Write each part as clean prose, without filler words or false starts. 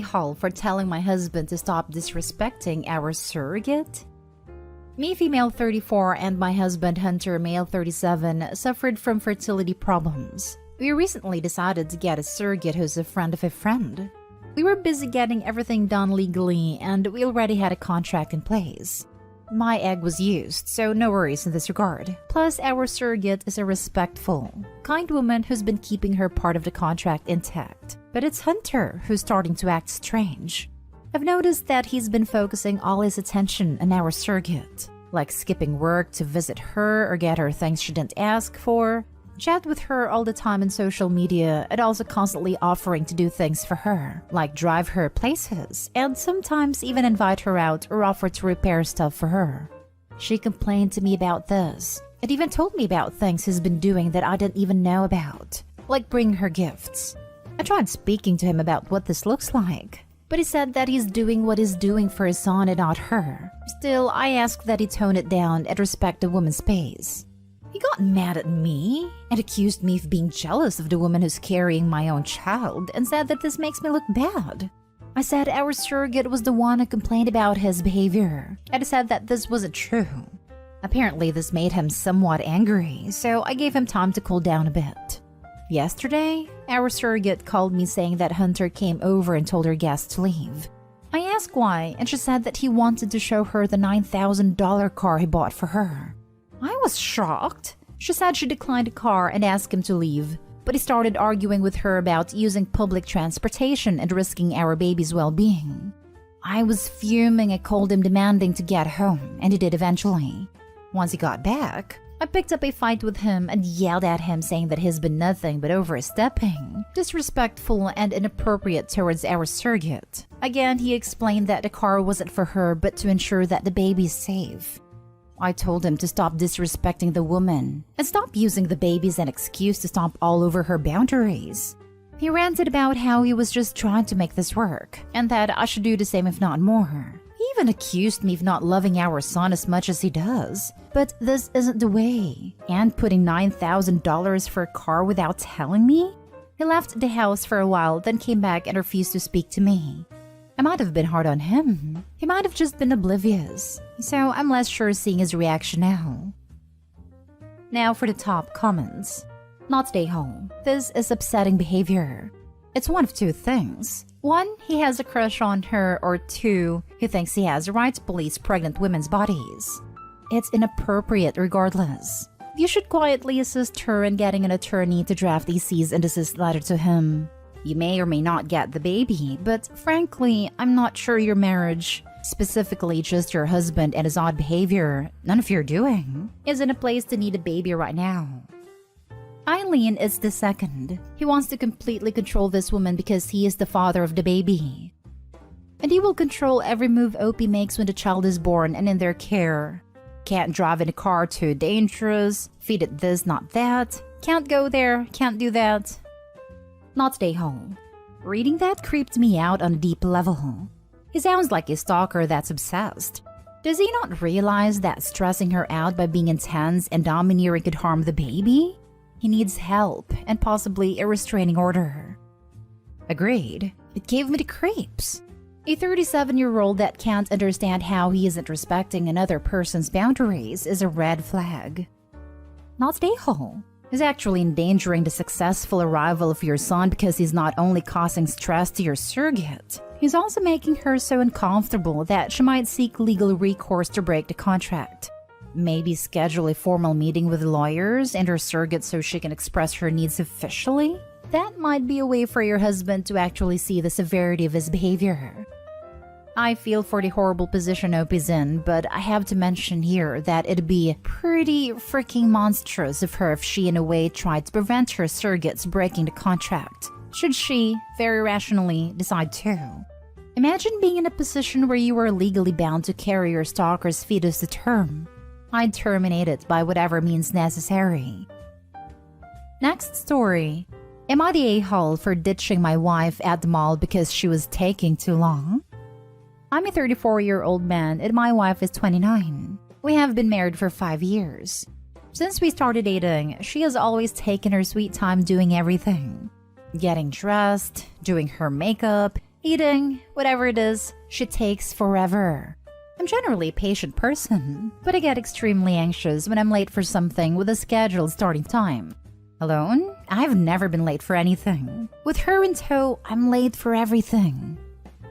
a-hole for telling my husband to stop disrespecting our surrogate? Me, female 34, and my husband, Hunter, male 37, suffered from fertility problems. We recently decided to get a surrogate who's a friend of a friend. We were busy getting everything done legally, and we already had a contract in place. My egg was used, so no worries in this regard. Plus, our surrogate is a respectful, kind woman who's been keeping her part of the contract intact. But it's Hunter who's starting to act strange. I've noticed that he's been focusing all his attention on our surrogate, like skipping work to visit her or get her things she didn't ask for, chat with her all the time on social media, and also constantly offering to do things for her, like drive her places, and sometimes even invite her out or offer to repair stuff for her. She complained to me about this, and even told me about things he's been doing that I didn't even know about, like bringing her gifts. I tried speaking to him about what this looks like, but he said that he's doing what he's doing for his son and not her. Still, I asked that he tone it down and respect the woman's space. He got mad at me and accused me of being jealous of the woman who's carrying my own child and said that this makes me look bad. I said our surrogate was the one who complained about his behavior, and I said that this wasn't true. Apparently, this made him somewhat angry, so I gave him time to cool down a bit. Yesterday, our surrogate called me saying that Hunter came over and told her guests to leave. I asked why, and she said that he wanted to show her the $9,000 car he bought for her. I was shocked. She said she declined the car and asked him to leave, but he started arguing with her about using public transportation and risking our baby's well-being. I was fuming. I called him demanding to get home, and he did eventually. Once he got back, I picked up a fight with him and yelled at him, saying that he's been nothing but overstepping, disrespectful and inappropriate towards our surrogate. Again, he explained that the car wasn't for her but to ensure that the baby's safe. I told him to stop disrespecting the woman and stop using the baby as an excuse to stomp all over her boundaries. He ranted about how he was just trying to make this work and that I should do the same if not more. He even accused me of not loving our son as much as he does. But this isn't the way. And putting $9,000 for a car without telling me? He left the house for a while, then came back and refused to speak to me. I might have been hard on him. He might have just been oblivious. So I'm less sure seeing his reaction now. Now for the top comments. Not stay home. This is upsetting behavior. It's one of two things. One, he has a crush on her, or two, he thinks he has the right to police pregnant women's bodies. It's inappropriate regardless. You should quietly assist her in getting an attorney to draft a cease and desist letter to him. You may or may not get the baby, but frankly, I'm not sure your marriage, specifically just your husband and his odd behavior, none of your doing, is in a place to need a baby right now. Eileen is the second. He wants to completely control this woman because he is the father of the baby. And he will control every move Opie makes when the child is born and in their care. Can't drive in a car, too dangerous, feed it this, not that, can't go there, can't do that. Not stay home. Reading that creeped me out on a deep level. He sounds like a stalker that's obsessed. Does he not realize that stressing her out by being intense and domineering could harm the baby? He needs help and possibly a restraining order. Agreed. It gave me the creeps. A 37-year-old that can't understand how he isn't respecting another person's boundaries is a red flag. Not stay home. He's actually endangering the successful arrival of your son because he's not only causing stress to your surrogate, he's also making her so uncomfortable that she might seek legal recourse to break the contract. Maybe schedule a formal meeting with lawyers and her surrogate so she can express her needs officially? That might be a way for your husband to actually see the severity of his behavior. I feel for the horrible position Opie's in, but I have to mention here that it'd be pretty freaking monstrous of her if she in a way tried to prevent her surrogates breaking the contract, should she, very rationally, decide to. Imagine being in a position where you are legally bound to carry your stalker's fetus to term. I'd terminate it by whatever means necessary. Next story. Am I the a-hole for ditching my wife at the mall because she was taking too long? I'm a 34-year-old man and my wife is 29. We have been married for 5 years. Since we started dating, she has always taken her sweet time doing everything. Getting dressed, doing her makeup, Eating, whatever it is, she takes forever. I'm generally a patient person, but I get extremely anxious when I'm late for something with a scheduled starting time. Alone, I've never been late for anything. With her in tow, I'm late for everything.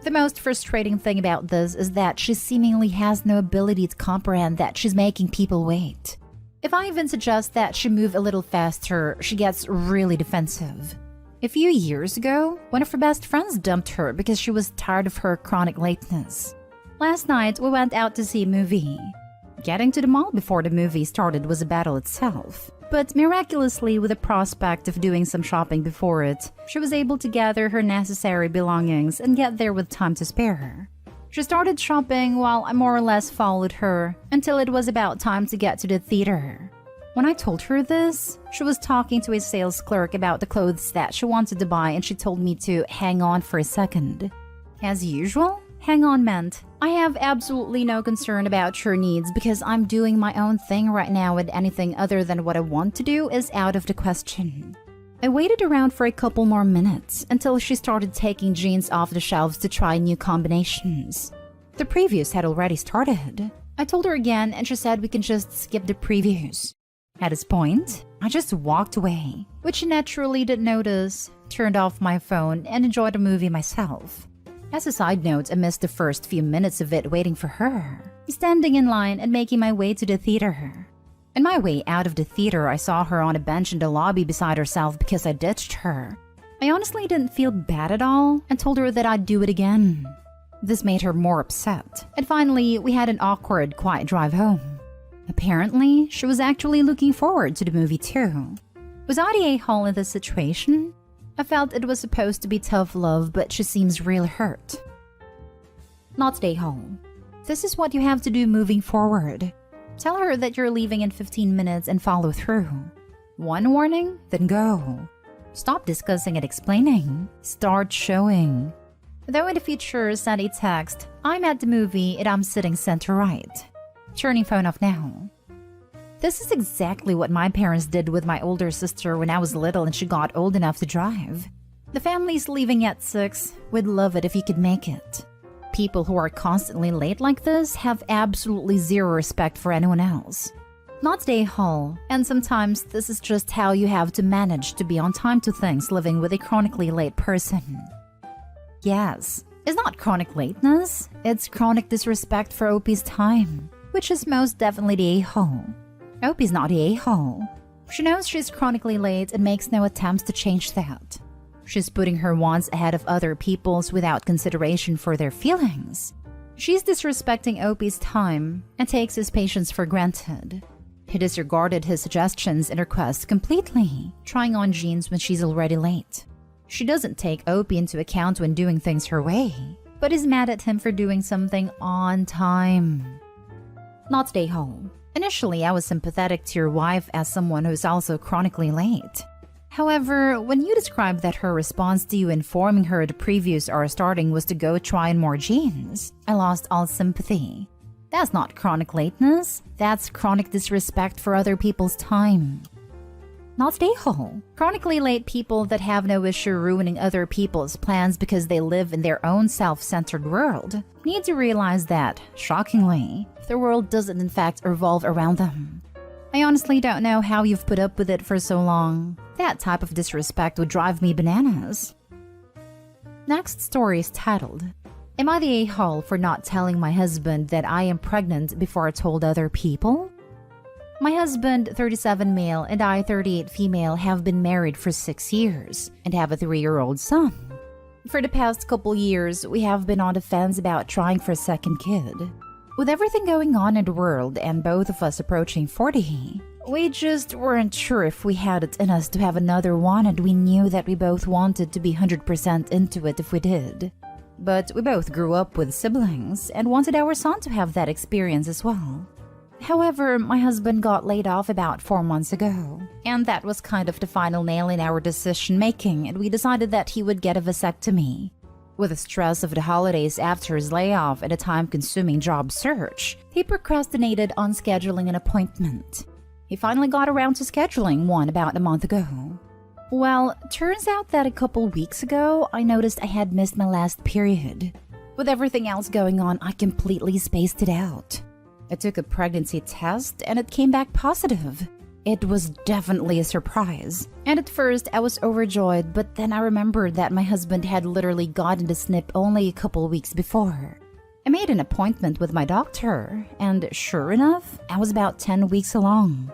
The most frustrating thing about this is that she seemingly has no ability to comprehend that she's making people wait. If I even suggest that she move a little faster, she gets really defensive. A few years ago, one of her best friends dumped her because she was tired of her chronic lateness. Last night, we went out to see a movie. Getting to the mall before the movie started was a battle itself. But miraculously, with the prospect of doing some shopping before it, she was able to gather her necessary belongings and get there with time to spare. She started shopping while I more or less followed her until it was about time to get to the theater. When I told her this, she was talking to a sales clerk about the clothes that she wanted to buy and she told me to hang on for a second. As usual, hang on meant I have absolutely no concern about her needs because I'm doing my own thing right now and anything other than what I want to do is out of the question. I waited around for a couple more minutes until she started taking jeans off the shelves to try new combinations. The previews had already started. I told her again and she said we can just skip the previews. At this point, I just walked away, which she naturally didn't notice, turned off my phone, and enjoyed the movie myself. As a side note, I missed the first few minutes of it waiting for her, standing in line and making my way to the theater. On my way out of the theater, I saw her on a bench in the lobby beside herself because I ditched her. I honestly didn't feel bad at all and told her that I'd do it again. This made her more upset, and finally, we had an awkward, quiet drive home. Apparently, she was actually looking forward to the movie too. Was I the a-hole in this situation? I felt it was supposed to be tough love, but she seems really hurt. Not the a-hole. This is what you have to do moving forward. Tell her that you're leaving in 15 minutes and follow through. One warning, then go. Stop discussing and explaining. Start showing. Though in the future, send a text, I'm at the movie and I'm sitting center right. Turning phone off now. This is exactly what my parents did with my older sister when I was little and she got old enough to drive. The family's leaving at 6. We'd love it if you could make it. People who are constantly late like this have absolutely zero respect for anyone else. Not the a-hole, and sometimes this is just how you have to manage to be on time to things living with a chronically late person. Yes, it's not chronic lateness, it's chronic disrespect for OP's time, which is most definitely the a-hole. OP's not the a-hole. She knows she's chronically late and makes no attempts to change that. She's putting her wants ahead of other people's without consideration for their feelings. She's disrespecting OP's time and takes his patience for granted. He disregarded his suggestions and requests completely, trying on jeans when she's already late. She doesn't take OP into account when doing things her way, but is mad at him for doing something on time. Not the a-hole. Initially, I was sympathetic to your wife as someone who's also chronically late. However, when you described that her response to you informing her the previews are starting was to go try on more jeans, I lost all sympathy. That's not chronic lateness, that's chronic disrespect for other people's time. Not the a-hole. Chronically late people that have no issue ruining other people's plans because they live in their own self-centered world need to realize that, shockingly, the world doesn't in fact revolve around them. I honestly don't know how you've put up with it for so long. That type of disrespect would drive me bananas. Next story is titled, Am I the a-hole for not telling my husband that I am pregnant before I told other people? My husband, 37 male, and I, 38 female, have been married for 6 years and have a 3-year-old son. For the past couple years, we have been on the fence about trying for a second kid. With everything going on in the world and both of us approaching 40, we just weren't sure if we had it in us to have another one, and we knew that we both wanted to be 100% into it if we did. But we both grew up with siblings and wanted our son to have that experience as well. However, my husband got laid off about 4 months ago, and that was kind of the final nail in our decision making, and we decided that he would get a vasectomy. With the stress of the holidays after his layoff and a time-consuming job search, he procrastinated on scheduling an appointment. He finally got around to scheduling one about a month ago. Well, turns out that a couple weeks ago, I noticed I had missed my last period. With everything else going on, I completely spaced it out. I took a pregnancy test and it came back positive. It was definitely a surprise. And at first, I was overjoyed, but then I remembered that my husband had literally gotten the snip only a couple weeks before. I made an appointment with my doctor, and sure enough, I was about 10 weeks along.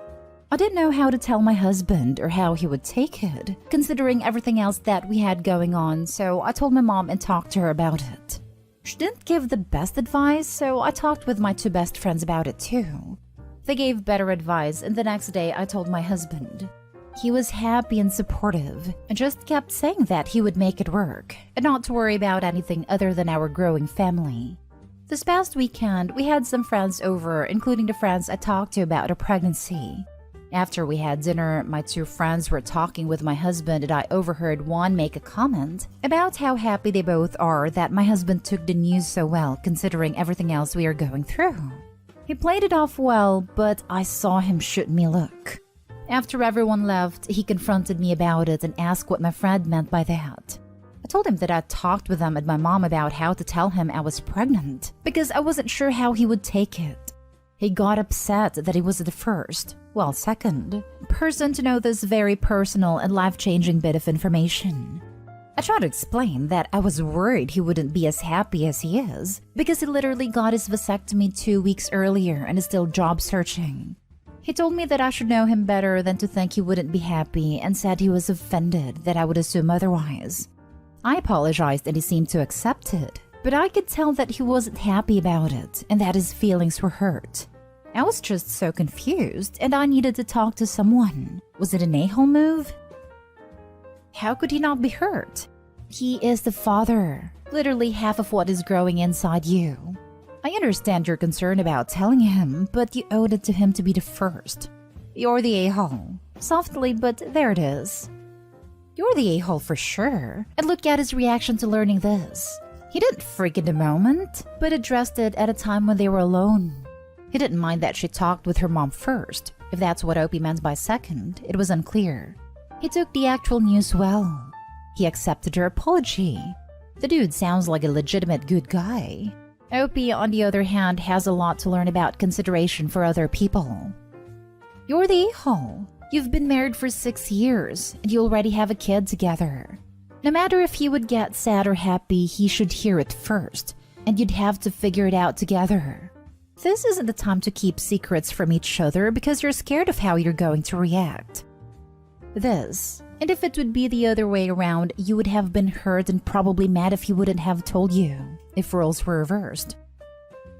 I didn't know how to tell my husband or how he would take it, considering everything else that we had going on, so I told my mom and talked to her about it. She didn't give the best advice, so I talked with my two best friends about it too. They gave better advice, and the next day I told my husband. He was happy and supportive, and just kept saying that he would make it work, and not to worry about anything other than our growing family. This past weekend, we had some friends over, including the friends I talked to about a pregnancy. After we had dinner, my two friends were talking with my husband and I overheard one make a comment about how happy they both are that my husband took the news so well considering everything else we are going through. He played it off well, but I saw him shoot me a look. After everyone left, he confronted me about it and asked what my friend meant by that. I told him that I talked with him and my mom about how to tell him I was pregnant because I wasn't sure how he would take it. He got upset that he was the second person to know this very personal and life-changing bit of information. I tried to explain that I was worried he wouldn't be as happy as he is because he literally got his vasectomy 2 weeks earlier and is still job searching. He told me that I should know him better than to think he wouldn't be happy and said he was offended that I would assume otherwise. I apologized and he seemed to accept it, but I could tell that he wasn't happy about it and that his feelings were hurt. I was just so confused and I needed to talk to someone. Was it an a-hole move? How could he not be hurt? He is the father, literally half of what is growing inside you. I understand your concern about telling him, but you owed it to him to be the first. You're the a-hole. Softly, but there it is. You're the a-hole for sure. And look at his reaction to learning this. He didn't freak in the moment, but addressed it at a time when they were alone. He didn't mind that she talked with her mom first. If that's what Opie meant by second, it was unclear. He took the actual news well. He accepted her apology. The dude sounds like a legitimate good guy. Opie, on the other hand, has a lot to learn about consideration for other people. You're the a-hole. You've been married for 6 years, and you already have a kid together. No matter if he would get sad or happy, he should hear it first, and you'd have to figure it out together. This isn't the time to keep secrets from each other because you're scared of how you're going to react. And if it would be the other way around, you would have been hurt and probably mad if he wouldn't have told you, if roles were reversed.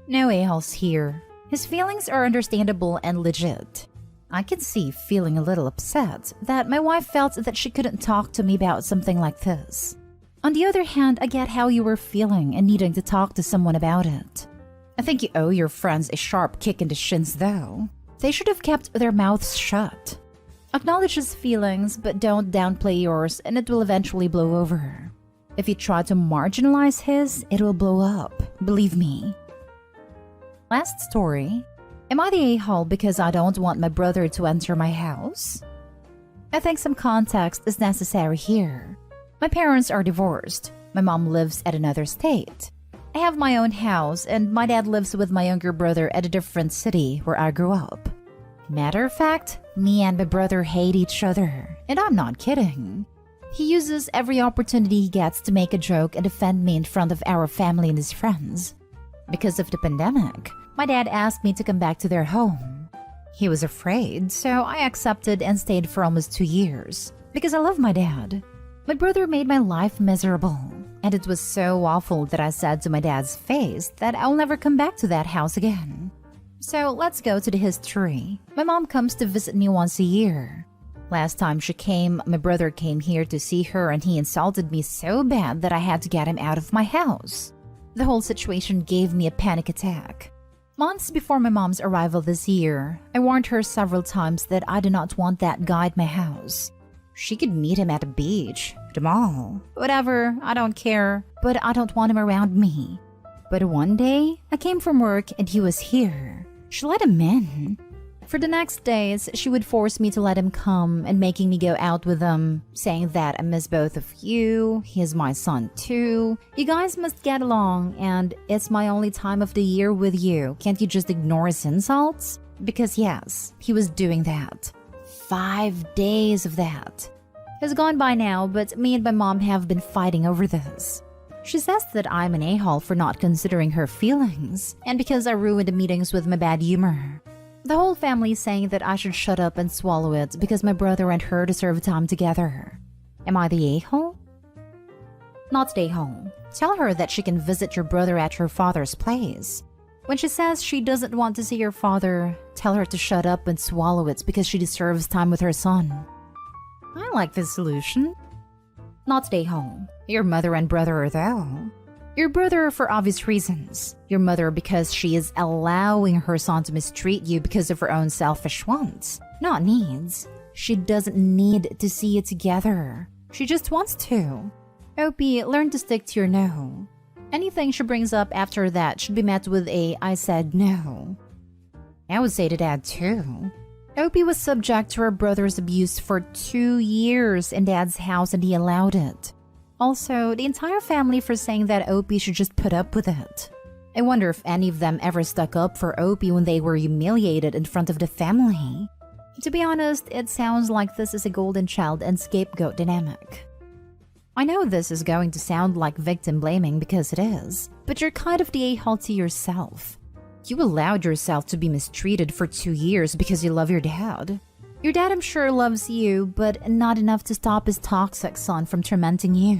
No a-holes here. His feelings are understandable and legit. I can see feeling a little upset that my wife felt that she couldn't talk to me about something like this. On the other hand, I get how you were feeling and needing to talk to someone about it. I think you owe your friends a sharp kick in the shins though. They should have kept their mouths shut. Acknowledge his feelings, but don't downplay yours and it will eventually blow over. If you try to marginalize his, it will blow up, believe me. Last story. Am I the a-hole because I don't want my brother to enter my house? I think some context is necessary here. My parents are divorced. My mom lives at another state. I have my own house and my dad lives with my younger brother at a different city where I grew up. Matter of fact, me and my brother hate each other, and I'm not kidding. He uses every opportunity he gets to make a joke and defend me in front of our family and his friends. Because of the pandemic, my dad asked me to come back to their home. He was afraid, so I accepted and stayed for almost 2 years, because I love my dad. My brother made my life miserable, and it was so awful that I said to my dad's face that I'll never come back to that house again. So let's go to the history. My mom comes to visit me once a year. Last time she came, my brother came here to see her and he insulted me so bad that I had to get him out of my house. The whole situation gave me a panic attack. Months before my mom's arrival this year, I warned her several times that I do not want that guy at my house. She could meet him at a beach, the mall, whatever, I don't care, but I don't want him around me. But one day, I came from work and he was here. She let him in. For the next days, she would force me to let him come and making me go out with him, saying that I miss both of you, he is my son too, you guys must get along, and it's my only time of the year with you, can't you just ignore his insults? Because yes, he was doing that. 5 days of that. It's gone by now, but me and my mom have been fighting over this. She says that I'm an a-hole for not considering her feelings, and because I ruined the meetings with my bad humor. The whole family is saying that I should shut up and swallow it because my brother and her deserve time together. Am I the a-hole? Not the a-hole. Tell her that she can visit your brother at her father's place. When she says she doesn't want to see your father, tell her to shut up and swallow it because she deserves time with her son. I like this solution. Not the a-hole. Your mother and brother are though. Your brother for obvious reasons. Your mother because she is allowing her son to mistreat you because of her own selfish wants, not needs. She doesn't need to see you together. She just wants to. Opie, learn to stick to your no. Anything she brings up after that should be met with a I said no. I would say to Dad too. Opie was subject to her brother's abuse for 2 years in Dad's house and he allowed it. Also, the entire family for saying that Opie should just put up with it. I wonder if any of them ever stuck up for Opie when they were humiliated in front of the family. To be honest, it sounds like this is a golden child and scapegoat dynamic. I know this is going to sound like victim blaming because it is, but you're kind of the a-hole to yourself. You allowed yourself to be mistreated for 2 years because you love your dad. Your dad, I'm sure, loves you, but not enough to stop his toxic son from tormenting you.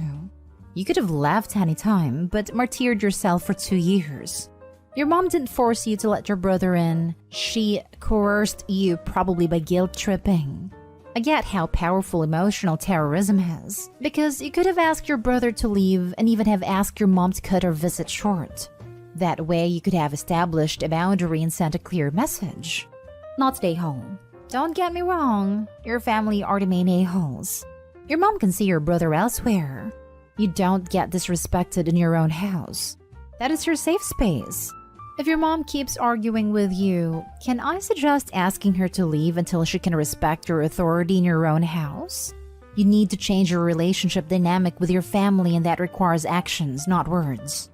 You could have left any time, but martyred yourself for 2 years. Your mom didn't force you to let your brother in. She coerced you, probably by guilt tripping. I get how powerful emotional terrorism is, because you could have asked your brother to leave and even have asked your mom to cut her visit short. That way, you could have established a boundary and sent a clear message. Not stay home. Don't get me wrong, your family are the main a-holes. Your mom can see your brother elsewhere. You don't get disrespected in your own house. That is your safe space. If your mom keeps arguing with you, can I suggest asking her to leave until she can respect your authority in your own house? You need to change your relationship dynamic with your family and that requires actions, not words.